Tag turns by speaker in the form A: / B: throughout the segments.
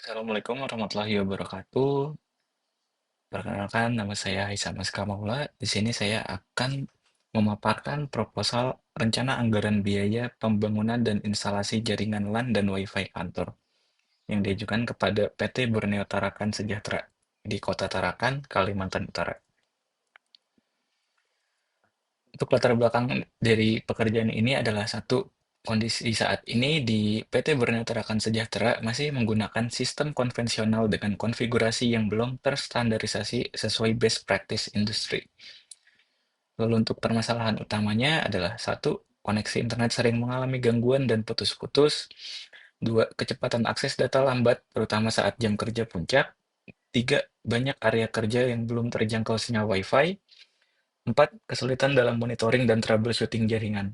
A: Assalamualaikum warahmatullahi wabarakatuh. Perkenalkan, nama saya Hisam Aska Maula. Di sini saya akan memaparkan proposal rencana anggaran biaya pembangunan dan instalasi jaringan LAN dan WiFi kantor yang diajukan kepada PT Borneo Tarakan Sejahtera di Kota Tarakan, Kalimantan Utara. Untuk latar belakang dari pekerjaan ini adalah satu, kondisi saat ini di PT Borneo Tarakan Sejahtera masih menggunakan sistem konvensional dengan konfigurasi yang belum terstandarisasi sesuai best practice industri. Lalu untuk permasalahan utamanya adalah satu, koneksi internet sering mengalami gangguan dan putus-putus. Dua, kecepatan akses data lambat, terutama saat jam kerja puncak. Tiga, banyak area kerja yang belum terjangkau sinyal Wi-Fi. Empat, kesulitan dalam monitoring dan troubleshooting jaringan.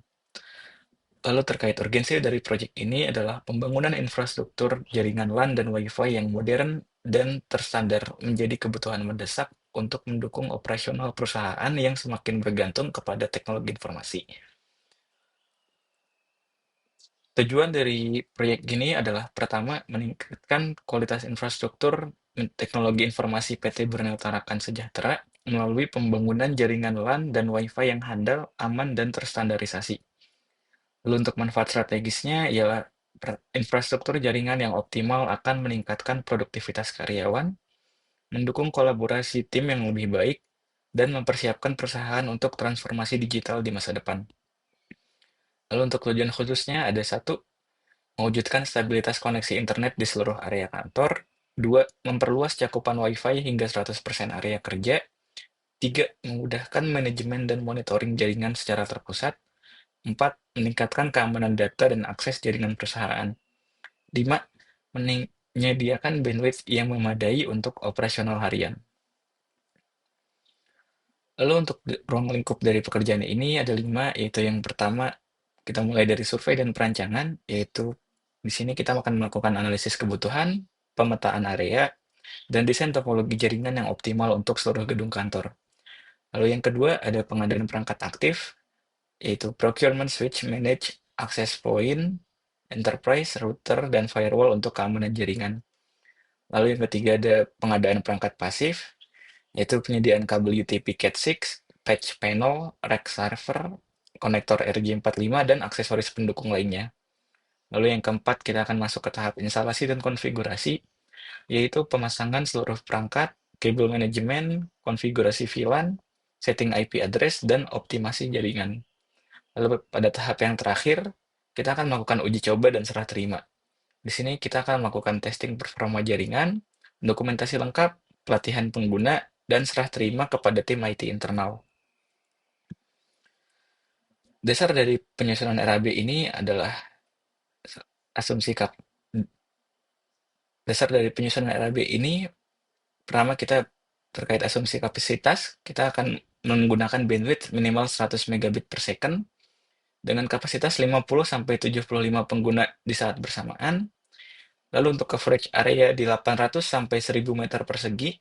A: Lalu terkait urgensi dari proyek ini adalah pembangunan infrastruktur jaringan LAN dan Wi-Fi yang modern dan terstandar menjadi kebutuhan mendesak untuk mendukung operasional perusahaan yang semakin bergantung kepada teknologi informasi. Tujuan dari proyek ini adalah pertama, meningkatkan kualitas infrastruktur teknologi informasi PT Borneo Tarakan Sejahtera melalui pembangunan jaringan LAN dan Wi-Fi yang handal, aman, dan terstandarisasi. Lalu untuk manfaat strategisnya ialah infrastruktur jaringan yang optimal akan meningkatkan produktivitas karyawan, mendukung kolaborasi tim yang lebih baik, dan mempersiapkan perusahaan untuk transformasi digital di masa depan. Lalu untuk tujuan khususnya ada satu, mewujudkan stabilitas koneksi internet di seluruh area kantor. Dua, memperluas cakupan Wi-Fi hingga 100% area kerja. Tiga, memudahkan manajemen dan monitoring jaringan secara terpusat. Empat, meningkatkan keamanan data dan akses jaringan perusahaan. Lima, menyediakan bandwidth yang memadai untuk operasional harian. Lalu untuk ruang lingkup dari pekerjaan ini ada lima, yaitu yang pertama, kita mulai dari survei dan perancangan, yaitu di sini kita akan melakukan analisis kebutuhan, pemetaan area, dan desain topologi jaringan yang optimal untuk seluruh gedung kantor. Lalu yang kedua ada pengadaan perangkat aktif, yaitu procurement switch, manage, access point, enterprise, router, dan firewall untuk keamanan jaringan. Lalu yang ketiga ada pengadaan perangkat pasif, yaitu penyediaan kabel UTP Cat6, patch panel, rack server, konektor RJ45, dan aksesoris pendukung lainnya. Lalu yang keempat, kita akan masuk ke tahap instalasi dan konfigurasi, yaitu pemasangan seluruh perangkat, kabel manajemen, konfigurasi VLAN, setting IP address, dan optimasi jaringan. Lalu pada tahap yang terakhir, kita akan melakukan uji coba dan serah terima. Di sini kita akan melakukan testing performa jaringan, dokumentasi lengkap, pelatihan pengguna, dan serah terima kepada tim IT internal. Dasar dari penyusunan RAB ini adalah asumsi kap. Dasar dari penyusunan RAB ini, pertama kita terkait asumsi kapasitas, kita akan menggunakan bandwidth minimal 100 megabit per second dengan kapasitas 50-75 pengguna di saat bersamaan. Lalu untuk coverage area di 800 sampai 1000 meter persegi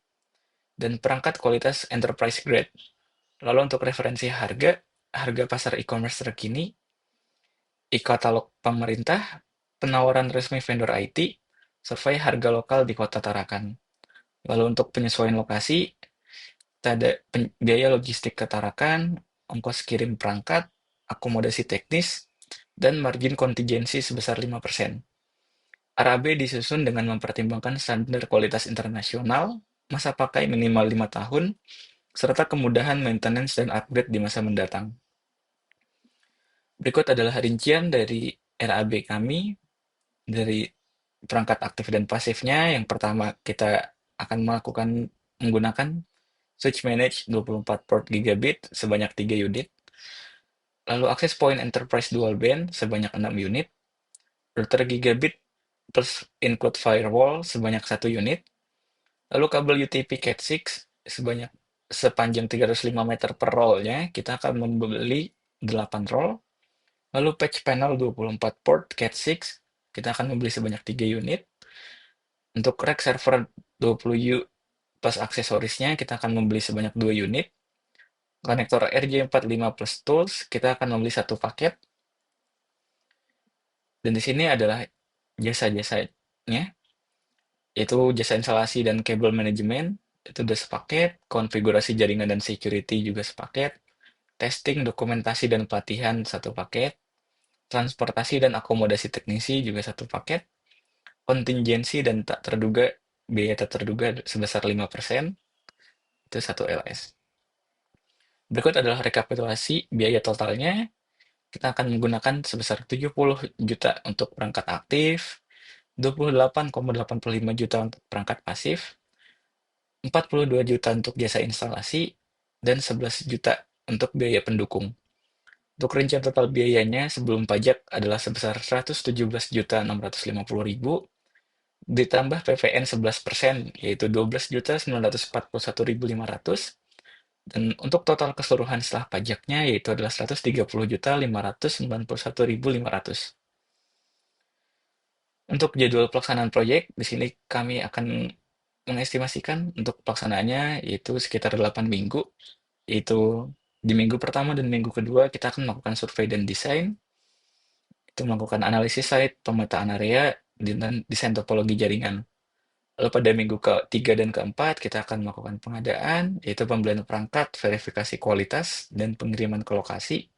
A: dan perangkat kualitas enterprise grade. Lalu untuk referensi harga, harga pasar e-commerce terkini, e-katalog pemerintah, penawaran resmi vendor IT, survei harga lokal di Kota Tarakan. Lalu untuk penyesuaian lokasi, kita ada biaya logistik ke Tarakan, ongkos kirim perangkat, akomodasi teknis, dan margin kontingensi sebesar 5%. RAB disusun dengan mempertimbangkan standar kualitas internasional, masa pakai minimal 5 tahun, serta kemudahan maintenance dan upgrade di masa mendatang. Berikut adalah rincian dari RAB kami, dari perangkat aktif dan pasifnya. Yang pertama, kita akan menggunakan switch manage 24 port gigabit sebanyak 3 unit, lalu access point enterprise dual band sebanyak 6 unit, router gigabit plus include firewall sebanyak 1 unit, lalu kabel UTP Cat6 sepanjang 305 meter per rollnya, kita akan membeli 8 roll. Lalu patch panel 24 port Cat6, kita akan membeli sebanyak 3 unit. Untuk rack server 20U plus aksesorisnya, kita akan membeli sebanyak 2 unit. Konektor RJ45 plus tools, kita akan membeli satu paket. Dan di sini adalah jasa-jasanya. Itu jasa instalasi dan kabel manajemen, itu udah sepaket, konfigurasi jaringan dan security juga sepaket, testing, dokumentasi dan pelatihan satu paket, transportasi dan akomodasi teknisi juga satu paket, kontingensi dan tak terduga, biaya tak terduga sebesar 5%, itu satu LS. Berikut adalah rekapitulasi biaya totalnya. Kita akan menggunakan sebesar 70 juta untuk perangkat aktif, 28,85 juta untuk perangkat pasif, 42 juta untuk jasa instalasi, dan 11 juta untuk biaya pendukung. Untuk rincian total biayanya sebelum pajak adalah sebesar 117.650.000 ditambah PPN 11%, yaitu 12.941.500, dan untuk total keseluruhan setelah pajaknya yaitu adalah 130.591.500. Untuk jadwal pelaksanaan proyek, di sini kami akan mengestimasikan untuk pelaksanaannya yaitu sekitar 8 minggu, yaitu di minggu pertama dan minggu kedua kita akan melakukan survei dan desain, itu melakukan analisis site, pemetaan area, dan desain topologi jaringan. Lalu pada minggu ketiga dan keempat kita akan melakukan pengadaan, yaitu pembelian perangkat, verifikasi kualitas, dan pengiriman ke lokasi.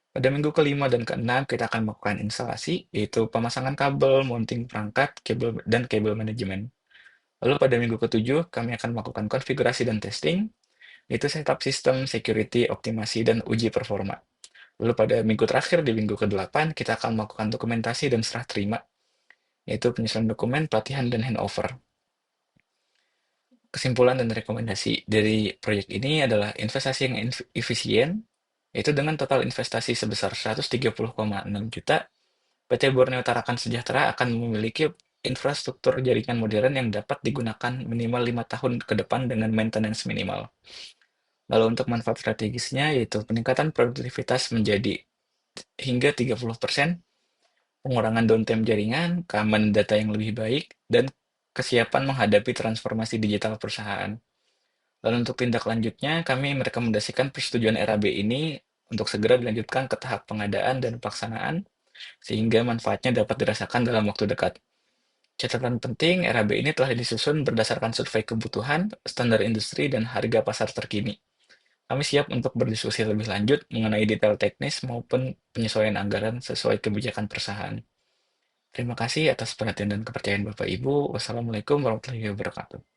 A: Pada minggu kelima dan keenam kita akan melakukan instalasi, yaitu pemasangan kabel, mounting perangkat, kabel dan kabel manajemen. Lalu pada minggu ketujuh kami akan melakukan konfigurasi dan testing, yaitu setup sistem, security, optimasi, dan uji performa. Lalu pada minggu terakhir di minggu ke-8 kita akan melakukan dokumentasi dan serah terima, yaitu penyusunan dokumen, pelatihan, dan handover. Kesimpulan dan rekomendasi dari proyek ini adalah investasi yang efisien, yaitu dengan total investasi sebesar 130,6 juta, PT Borneo Tarakan Sejahtera akan memiliki infrastruktur jaringan modern yang dapat digunakan minimal 5 tahun ke depan dengan maintenance minimal. Lalu untuk manfaat strategisnya yaitu peningkatan produktivitas menjadi hingga 30%, pengurangan downtime jaringan, keamanan data yang lebih baik, dan kesiapan menghadapi transformasi digital perusahaan. Lalu untuk tindak lanjutnya, kami merekomendasikan persetujuan RAB ini untuk segera dilanjutkan ke tahap pengadaan dan pelaksanaan, sehingga manfaatnya dapat dirasakan dalam waktu dekat. Catatan penting, RAB ini telah disusun berdasarkan survei kebutuhan, standar industri, dan harga pasar terkini. Kami siap untuk berdiskusi lebih lanjut mengenai detail teknis maupun penyesuaian anggaran sesuai kebijakan perusahaan. Terima kasih atas perhatian dan kepercayaan Bapak Ibu. Wassalamualaikum warahmatullahi wabarakatuh.